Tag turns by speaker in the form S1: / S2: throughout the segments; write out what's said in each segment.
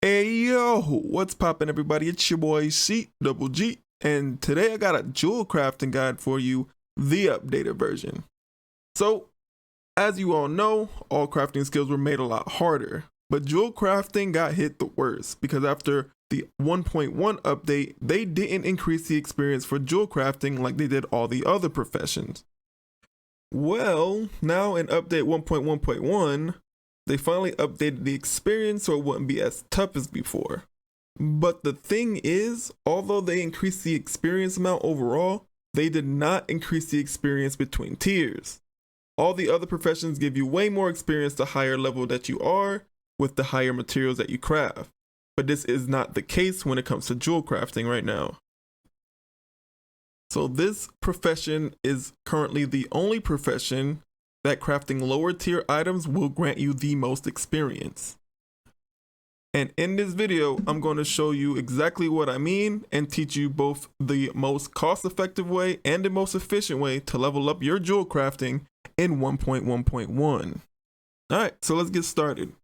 S1: Hey yo, what's poppin' everybody? It's your boy C Double G, and today I got a jewel crafting guide for you, the updated version. So, as you all know, all crafting skills were made a lot harder, but jewel crafting got hit the worst because after the 1.1 update, they didn't increase the experience for jewel crafting like they did all the other professions. Well, now in update 1.1.1, they finally updated the experience so it wouldn't be as tough as before. But the thing is, although they increased the experience amount overall, they did not increase the experience between tiers. All the other professions give you way more experience the higher level that you are with the higher materials that you craft. But this is not the case when it comes to jewel crafting right now. So this profession is currently the only profession that crafting lower tier items will grant you the most experience. And in this video, I'm going to show you exactly what I mean and teach you both the most cost-effective way and the most efficient way to level up your jewel crafting in 1.1.1. Alright, so let's get started.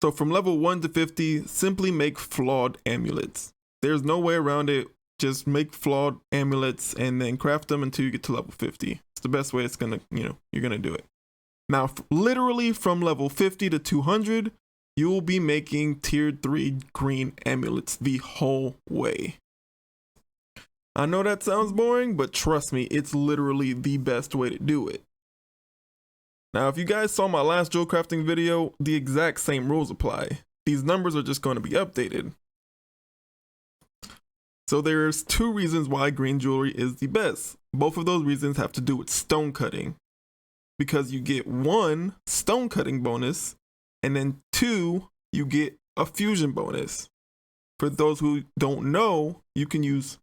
S1: So from level 1 to 50, simply make flawed amulets. There's no way around it. Just make flawed amulets and then craft them until you get to level 50. It's the best way it's gonna, you're gonna do it. Now, literally from level 50 to 200, you will be making tier 3 green amulets the whole way. I know that sounds boring, but trust me, it's literally the best way to do it. Now, if you guys saw my last jewel crafting video, the exact same rules apply. These numbers are just going to be updated. So there's two reasons why green jewelry is the best. Both of those reasons have to do with stone cutting. Because you get 1 stone cutting bonus, and then 2, you get a fusion bonus. For those who don't know, you can use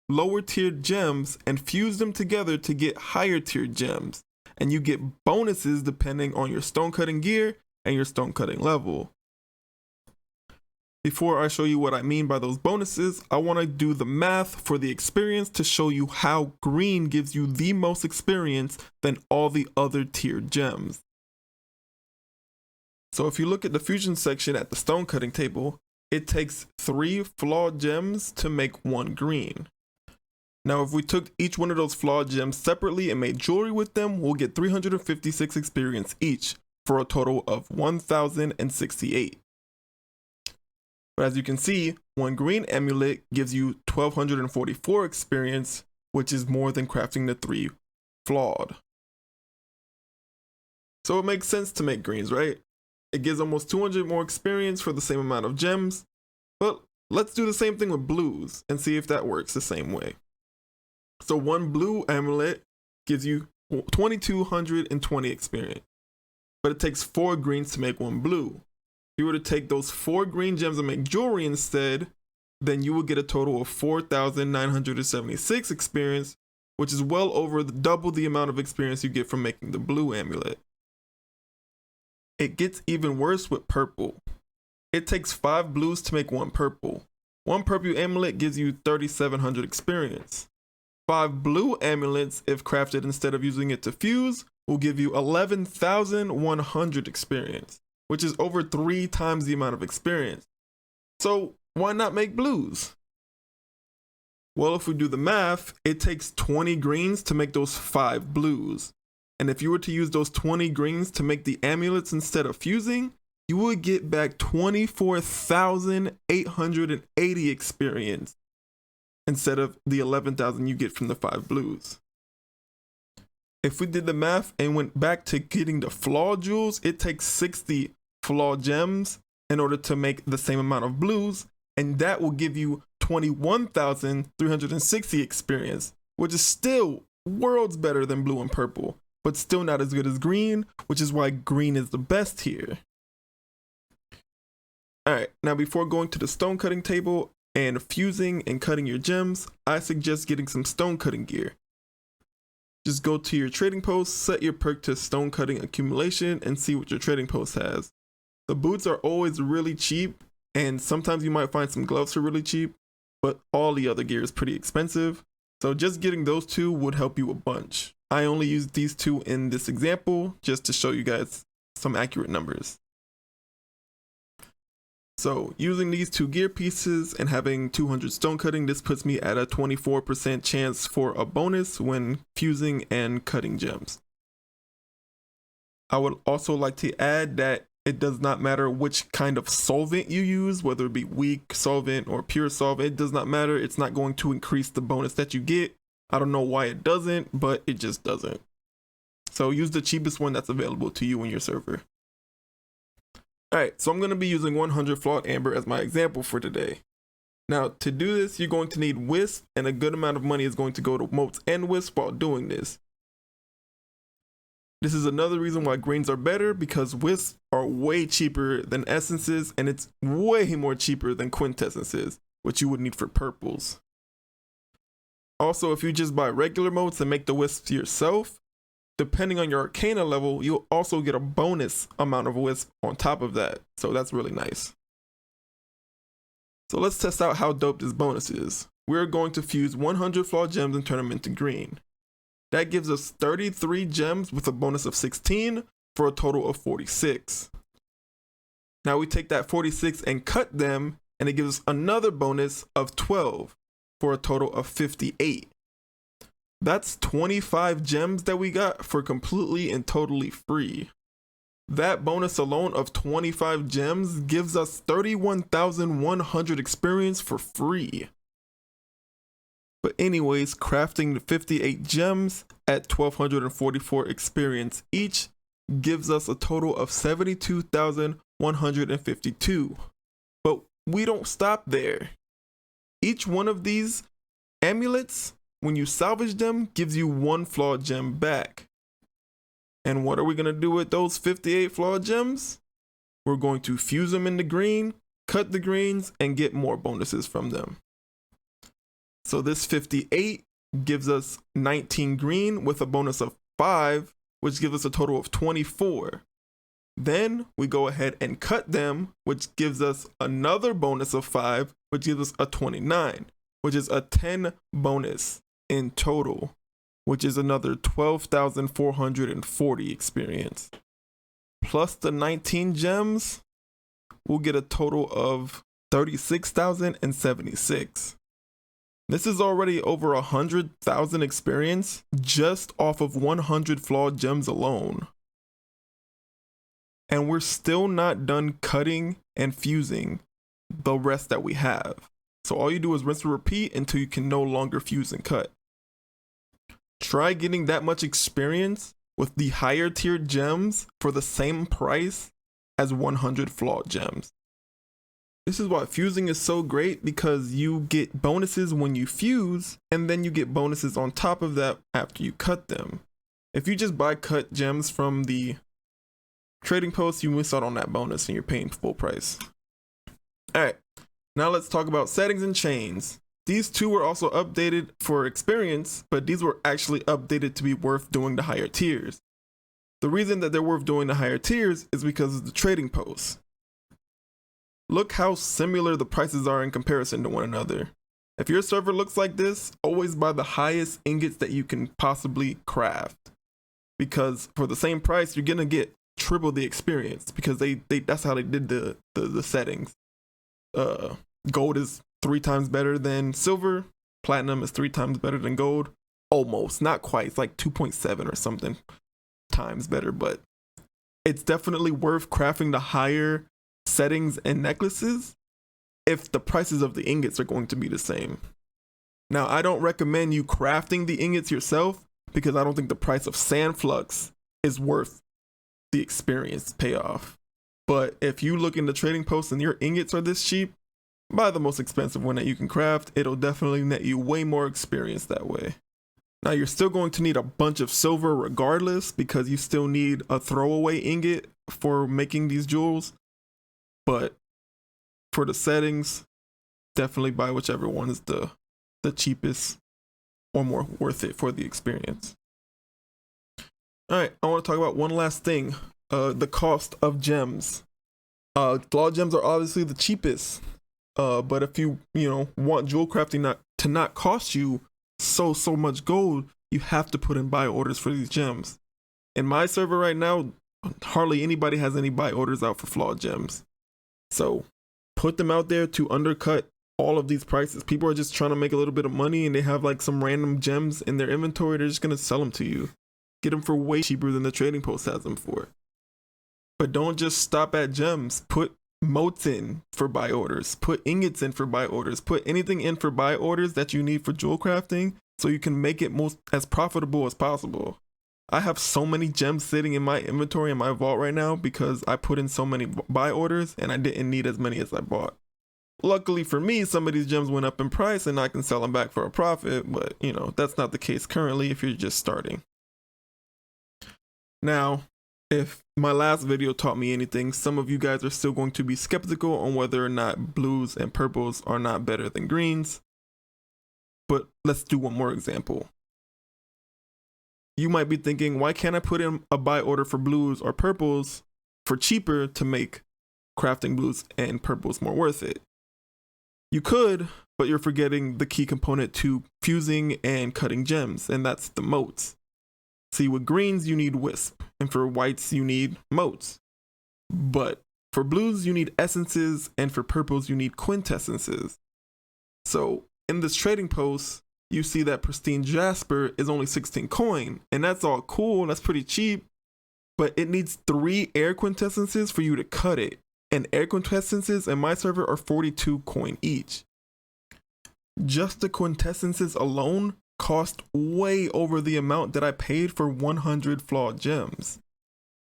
S1: lower tiered gems and fuse them together to get higher tiered gems. And you get bonuses depending on your stone cutting gear and your stone cutting level. Before I show you what I mean by those bonuses, I want to do the math for the experience to show you how green gives you the most experience than all the other tiered gems. So if you look at the fusion section at the stone cutting table, it takes 3 flawed gems to make 1 green. Now if we took each one of those flawed gems separately and made jewelry with them, we'll get 356 experience each for a total of 1068. But as you can see, 1 green amulet gives you 1244 experience, which is more than crafting the 3 flawed. So it makes sense to make greens, right? It gives almost 200 more experience for the same amount of gems. But let's do the same thing with blues and see if that works the same way. So 1 blue amulet gives you 2220 experience, but it takes 4 greens to make 1 blue. If you were to take those 4 green gems and make jewelry instead, then you would get a total of 4,976 experience, which is well over double the amount of experience you get from making the blue amulet. It gets even worse with purple. It takes 5 blues to make 1 purple. 1 purple amulet gives you 3,700 experience. 5 blue amulets, if crafted instead of using it to fuse, will give you 11,100 experience, which is over 3 times the amount of experience. So why not make blues? Well, if we do the math, it takes 20 greens to make those 5 blues. And if you were to use those 20 greens to make the amulets instead of fusing, you would get back 24,880 experience instead of the 11,000 you get from the 5 blues. If we did the math and went back to getting the flawed jewels, it takes 60 flawed gems in order to make the same amount of blues, and that will give you 21,360 experience, which is still worlds better than blue and purple, but still not as good as green, which is why green is the best here. Alright, now before going to the stone cutting table and fusing and cutting your gems, I suggest getting some stone cutting gear. Just go to your trading post, set your perk to stone cutting accumulation, and see what your trading post has. The boots are always really cheap, and sometimes you might find some gloves for really cheap, but all the other gear is pretty expensive. So just getting those 2 would help you a bunch. I only used these 2 in this example just to show you guys some accurate numbers. So using these 2 gear pieces and having 200 stone cutting, this puts me at a 24% chance for a bonus when fusing and cutting gems. I would also like to add that it does not matter which kind of solvent you use, whether it be weak solvent or pure solvent, it does not matter. It's not going to increase the bonus that you get. I don't know why it doesn't, but it just doesn't. So use the cheapest one that's available to you in your server. Alright, so I'm going to be using 100 flawed amber as my example for today. Now, to do this, you're going to need wisp, and a good amount of money is going to go to motes and wisp while doing this. This is another reason why greens are better, because wisps are way cheaper than essences, and it's way more cheaper than quintessences, which you would need for purples. Also, if you just buy regular motes and make the wisps yourself, depending on your arcana level, you'll also get a bonus amount of wisp on top of that, so that's really nice. So let's test out how dope this bonus is. We're going to fuse 100 flawed gems and turn them into green. That gives us 33 gems with a bonus of 16 for a total of 46. Now we take that 46 and cut them, and it gives us another bonus of 12 for a total of 58. That's 25 gems that we got for completely and totally free. That bonus alone of 25 gems gives us 31,100 experience for free. But anyways, crafting the 58 gems at 1,244 experience each gives us a total of 72,152. But we don't stop there. Each one of these amulets, when you salvage them, gives you 1 flawed gem back. And what are we going to do with those 58 flawed gems? We're going to fuse them into green, cut the greens, and get more bonuses from them. So this 58 gives us 19 green with a bonus of 5, which gives us a total of 24. Then we go ahead and cut them, which gives us another bonus of 5, which gives us a 29, which is a 10 bonus in total, which is another 12,440 experience. Plus the 19 gems, we'll get a total of 36,076. This is already over 100,000 experience just off of 100 flawed gems alone. And we're still not done cutting and fusing the rest that we have. So all you do is rinse and repeat until you can no longer fuse and cut. Try getting that much experience with the higher tier gems for the same price as 100 flawed gems. This is why fusing is so great, because you get bonuses when you fuse, and then you get bonuses on top of that after you cut them. If you just buy cut gems from the trading post, you miss out on that bonus and you're paying full price. Alright, now let's talk about settings and chains. These two were also updated for experience, but these were actually updated to be worth doing the higher tiers. The reason that they're worth doing the higher tiers is because of the trading posts. Look how similar the prices are in comparison to one another. If your server looks like this, always buy the highest ingots that you can possibly craft. Because for the same price, you're gonna get triple the experience, because that's how they did the settings. Gold is 3 times better than silver. Platinum is 3 times better than gold. Almost, not quite. It's like 2.7 or something times better, but it's definitely worth crafting the higher settings and necklaces if the prices of the ingots are going to be the same. Now, I don't recommend you crafting the ingots yourself, because I don't think the price of sand flux is worth the experience payoff. But if you look in the trading post and your ingots are this cheap, buy the most expensive one that you can craft. It'll definitely net you way more experience that way. Now, you're still going to need a bunch of silver regardless, because you still need a throwaway ingot for making these jewels. But for the settings, definitely buy whichever one is the cheapest or more worth it for the experience. Alright, I want to talk about one last thing. The cost of gems. Flawed gems are obviously the cheapest. But if you want jewel crafting to not cost you so much gold, you have to put in buy orders for these gems. In my server right now, hardly anybody has any buy orders out for flawed gems. So put them out there to undercut all of these prices. People are just trying to make a little bit of money and they have like some random gems in their inventory. They're just going to sell them to you. Get them for way cheaper than the trading post has them for. But don't just stop at gems. Put motes in for buy orders. Put ingots in for buy orders. Put anything in for buy orders that you need for jewel crafting so you can make it as profitable as possible. I have so many gems sitting in my inventory in my vault right now because I put in so many buy orders and I didn't need as many as I bought. Luckily for me, some of these gems went up in price and I can sell them back for a profit, but you know, that's not the case currently if you're just starting. Now, if my last video taught me anything, some of you guys are still going to be skeptical on whether or not blues and purples are not better than greens. But let's do one more example. You might be thinking, why can't I put in a buy order for blues or purples for cheaper to make crafting blues and purples more worth it? You could, but you're forgetting the key component to fusing and cutting gems, and that's the motes. See, with greens, you need wisp, and for whites, you need motes. But for blues, you need essences, and for purples, you need quintessences. So in this trading post, you see that pristine jasper is only 16 coin, and that's all cool, that's pretty cheap, but it needs 3 air quintessences for you to cut it. And air quintessences in my server are 42 coin each. Just the quintessences alone cost way over the amount that I paid for 100 flawed gems.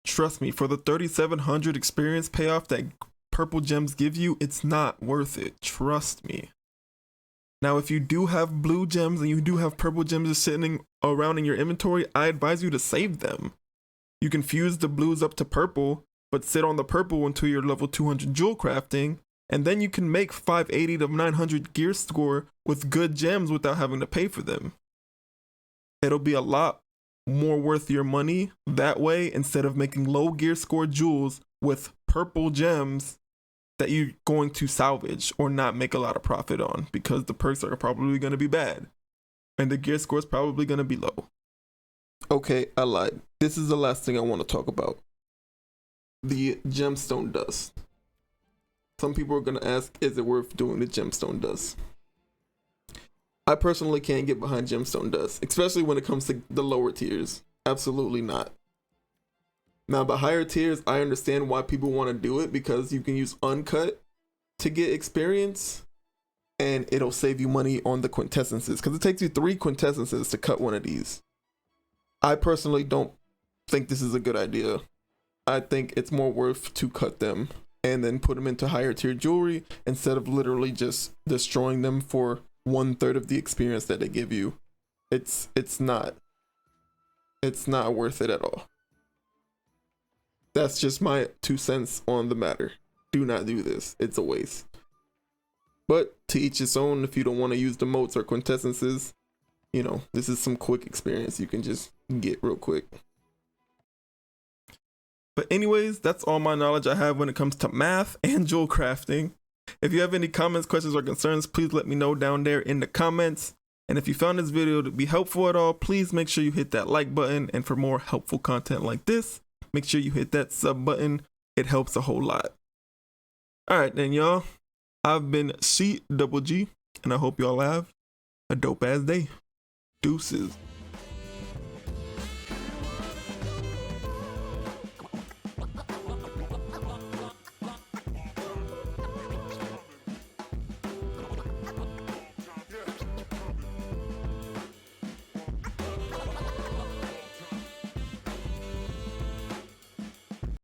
S1: Trust me, for the 3700 experience payoff that purple gems give you, it's not worth it. Trust me. Now, if you do have blue gems and you do have purple gems just sitting around in your inventory, I advise you to save them. You can fuse the blues up to purple, but sit on the purple until you're level 200 jewel crafting, and then you can make 580 to 900 gear score with good gems without having to pay for them. It'll be a lot more worth your money that way instead of making low gear score jewels with purple gems that you're going to salvage or not make a lot of profit on because the perks are probably going to be bad and the gear score is probably going to be low. Okay, I lied. This is the last thing I want to talk about. The gemstone dust. Some people are going to ask, is it worth doing the gemstone dust? I personally can't get behind gemstone dust, especially when it comes to the lower tiers. Absolutely not. Now, the higher tiers, I understand why people want to do it because you can use uncut to get experience and it'll save you money on the quintessences because it takes you 3 quintessences to cut one of these. I personally don't think this is a good idea. I think it's more worth to cut them and then put them into higher tier jewelry instead of literally just destroying them for 1/3 of the experience that they give you. It's not worth it at all. That's just my 2 cents on the matter. Do not do this. It's a waste. But to each its own. If you don't want to use the motes or quintessences, you know, this is some quick experience you can just get real quick. But anyways, that's all my knowledge I have when it comes to math and jewel crafting. If you have any comments, questions, or concerns, please let me know down there in the comments. And if you found this video to be helpful at all, please make sure you hit that like button. And for more helpful content like this, make sure you hit that sub button. It helps a whole lot. All right, then, y'all. I've been CGG, and I hope y'all have a dope ass day. Deuces.